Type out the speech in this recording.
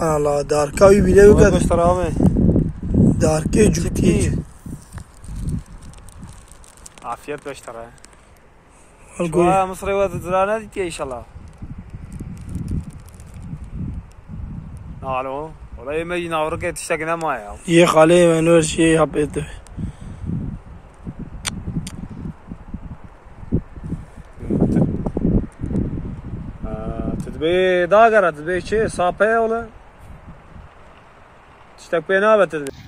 Allah darkavi bile yok. Göster abi. Darke cüptiye. Afiyet göster ha. Algoy. Mısır'ı ve zirarına dit ya inşallah. Alo. Ola yemeği navruk yetiştekine ma ya. Ye khale ve nur şey yaptı. تدبي داغرة تدبي شيء صابة ولا تشتك بينها بتدبي